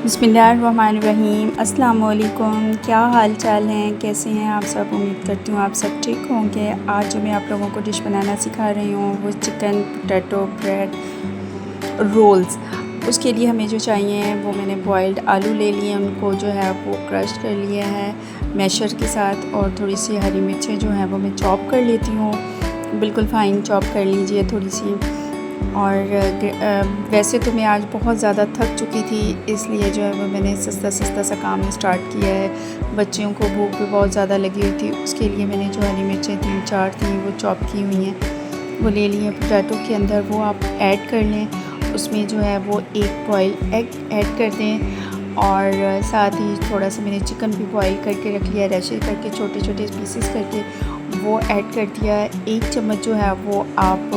बिस्मिल्लाहिर्रहमानिर्रहीम। अस्सलाम वालेकुम। क्या हाल चाल हैं, कैसे हैं आप सब? उम्मीद करती हूँ आप सब ठीक होंगे। आज जो मैं आप लोगों को डिश बनाना सिखा रही हूँ वो चिकन पोटैटो ब्रेड रोल्स। उसके लिए हमें जो चाहिए वो मैंने बॉइल्ड आलू ले लिए, उनको जो है वो क्रश कर लिया है मैशर के साथ, और थोड़ी सी हरी मिर्चें जो हैं वो मैं चॉप कर लेती हूँ, बिल्कुल फ़ाइन चॉप कर लीजिए थोड़ी सी। और वैसे तो मैं आज बहुत ज़्यादा थक चुकी थी, इसलिए जो है वो मैंने सस्ता सा काम स्टार्ट किया है। बच्चों को भूख भी बहुत ज़्यादा लगी हुई थी, उसके लिए मैंने जो हरी मिर्चें 3-4 थी वो चॉप की हुई हैं, वो ले ली हैं। पोटैटो के अंदर वो आप ऐड कर लें, उसमें जो है वो एक बॉयल एग ऐड कर दें, और साथ ही थोड़ा सा मैंने चिकन भी बॉयल करके रख लिया, रैशे करके छोटे छोटे पीसेस करके वो ऐड कर दिया। 1 चम्मच जो है वो आप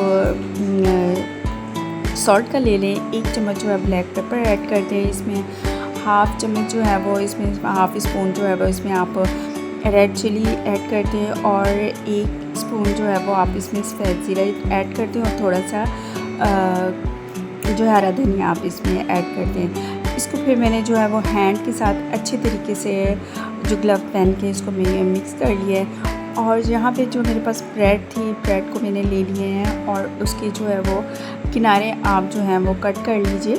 सॉल्ट का ले लें, 1 चम्मच जो है ब्लैक पेपर ऐड कर दें, इसमें हाफ़ चम्मच जो है वो इसमें हाफ़ स्पून जो है वो इसमें आप रेड चिली ऐड कर दें, और 1 स्पून जो है वो आप इसमें सफ़ेद ज़ीरा ऐड कर दें, और थोड़ा सा जो हरा धनिया आप इसमें ऐड कर दें। इसको फिर मैंने जो है वो हैंड के साथ अच्छे तरीके से जो ग्लव पहन के इसको मैंने मिक्स कर लिया है। और यहाँ पे जो मेरे पास ब्रेड थी, ब्रेड को मैंने ले लिए हैं, और उसके जो है वो किनारे आप जो हैं वो कट कर लीजिए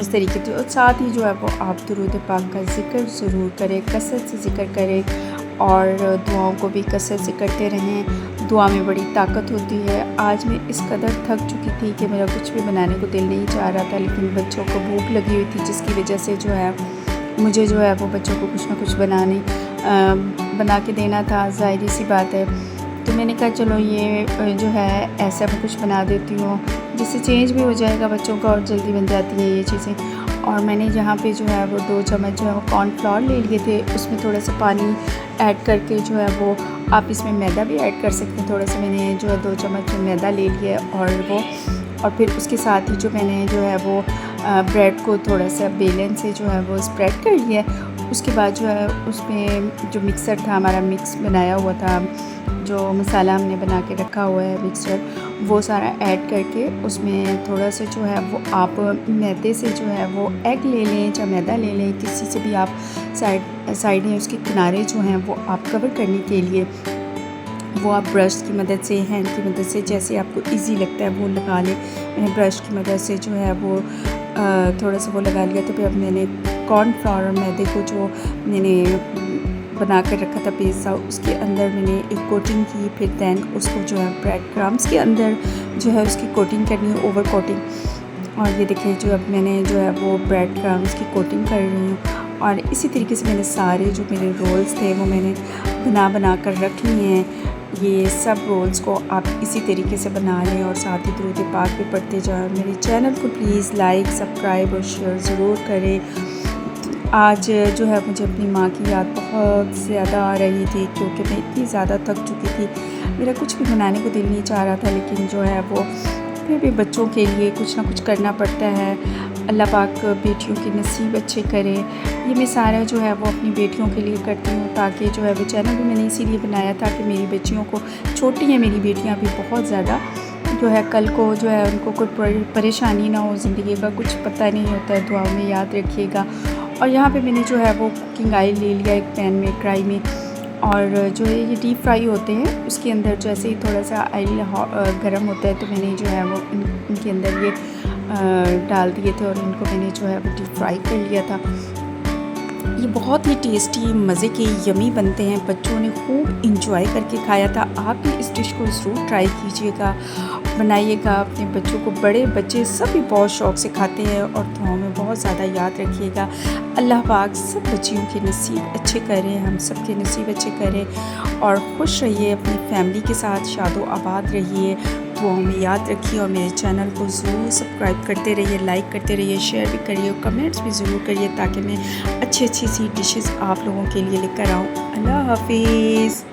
इस तरीके से। और साथ ही जो है वो आप दुरूद पाक का ज़िक्र ज़रूर करें, कसरत से ज़िक्र करें, और दुआओं को भी कसरत से करते रहें। दुआ में बड़ी ताकत होती है। आज मैं इस कदर थक चुकी थी कि मेरा कुछ भी बनाने को दिल नहीं चाह रहा था, लेकिन बच्चों को भूख लगी हुई थी, जिसकी वजह से जो है मुझे जो है वो बच्चों को कुछ ना कुछ बना के देना था, ज़ाहिर सी बात है। तो मैंने कहा चलो ये जो है ऐसा मैं कुछ बना देती हूँ, जिससे चेंज भी हो जाएगा बच्चों का, और जल्दी बन जाती है ये चीज़ें। और मैंने यहाँ पे जो है वो 2 चम्मच जो है वो कॉर्नफ्लोर ले लिए थे, उसमें थोड़ा सा पानी ऐड करके जो है वो आप इसमें मैदा भी ऐड कर सकते हैं। थोड़ा सा मैंने जो है 2 चम्मच मैदा ले लिया, और फिर उसके साथ ही जो मैंने जो है वो ब्रेड को थोड़ा सा बेलन से जो है वो स्प्रेड कर लिया। उसके बाद जो है उसमें जो मिक्सर था, हमारा मिक्स बनाया हुआ था, जो मसाला हमने बना के रखा हुआ है मिक्सचर, वो सारा ऐड करके उसमें थोड़ा सा जो है वो आप मैदे से जो है वो एग ले लें या मैदा ले लें, किसी से भी आप साइड में उसके किनारे जो हैं वो आप कवर करने के लिए वो आप ब्रश की मदद से, हैंड की मदद से, जैसे आपको इजी लगता है वो लगा लें। मैंने ब्रश की मदद से जो है वो थोड़ा सा वो लगा लिया। तो फिर अब मैंने कॉर्नफ्लोर और मैदे को जो मैंने बना कर रखा था पेस्ट सा, उसके अंदर मैंने एक कोटिंग की, फिर दैन उसको जो है ब्रेड क्रम्स के अंदर जो है उसकी कोटिंग करनी है, ओवर कोटिंग। और ये देखिए जो अब मैंने जो है वो ब्रेड क्रम्स की कोटिंग कर रही हूँ, और इसी तरीके से मैंने सारे जो मेरे रोल्स थे वो मैंने बना कर रख लिए हैं। ये सब रोल्स को आप इसी तरीके से बना लें, और साथ ही दुरूद पाक भी पढ़ते जाएं। मेरे चैनल को प्लीज़ लाइक, सब्सक्राइब और शेयर ज़रूर करें। आज जो है मुझे अपनी माँ की याद बहुत ज़्यादा आ रही थी, क्योंकि मैं इतनी ज़्यादा थक चुकी थी, मेरा कुछ भी बनाने को दिल नहीं चाह रहा था, लेकिन जो है वो फिर भी बच्चों के लिए कुछ ना कुछ करना पड़ता है। अल्लाह पाक बेटियों के नसीब अच्छे करे। ये मैं सारा जो है वो अपनी बेटियों के लिए करती हूँ, ताकि जो है वो चैनल भी मैंने इसीलिए बनाया था कि मेरी बच्चियों को, छोटी हैं मेरी बेटियाँ भी बहुत ज़्यादा, जो है कल को जो है उनको कोई परेशानी ना हो, ज़िंदगी का कुछ पता नहीं होता है, दुआ में याद रखिएगा। और यहाँ पे मैंने जो है वो कुकिंग ऑयल ले लिया एक पैन में, कढ़ाई में, और जो है ये डीप फ्राई होते हैं, उसके अंदर जैसे ही थोड़ा सा ऑयल गर्म होता है तो मैंने जो है वो इनके अंदर ये डाल दिए थे, और इनको मैंने जो है वो डीप फ्राई कर लिया था। ये बहुत ही टेस्टी, मज़े के, यमी बनते हैं, बच्चों ने खूब इंजॉय करके खाया था। आप भी इस डिश को ज़रूर ट्राई कीजिएगा, बनाइएगा अपने बच्चों को। बड़े बच्चे सभी बहुत शौक़ से खाते हैं, और दुआओं में बहुत ज़्यादा याद रखिएगा। अल्लाह पाक सब बच्चियों के नसीब अच्छे करें, हम सब के नसीब अच्छे करें, और खुश रहिए अपनी फैमिली के साथ, शादो आबाद रहिए, दुआओं में याद रखिए। और मेरे चैनल को ज़रूर सब्सक्राइब करते रहिए, लाइक करते रहिए, शेयर भी करिए, और कमेंट्स भी ज़रूर करिए, ताकि मैं अच्छी सी डिशेस आप लोगों के लिए लेकर आऊँ। अल्लाह हाफिज़।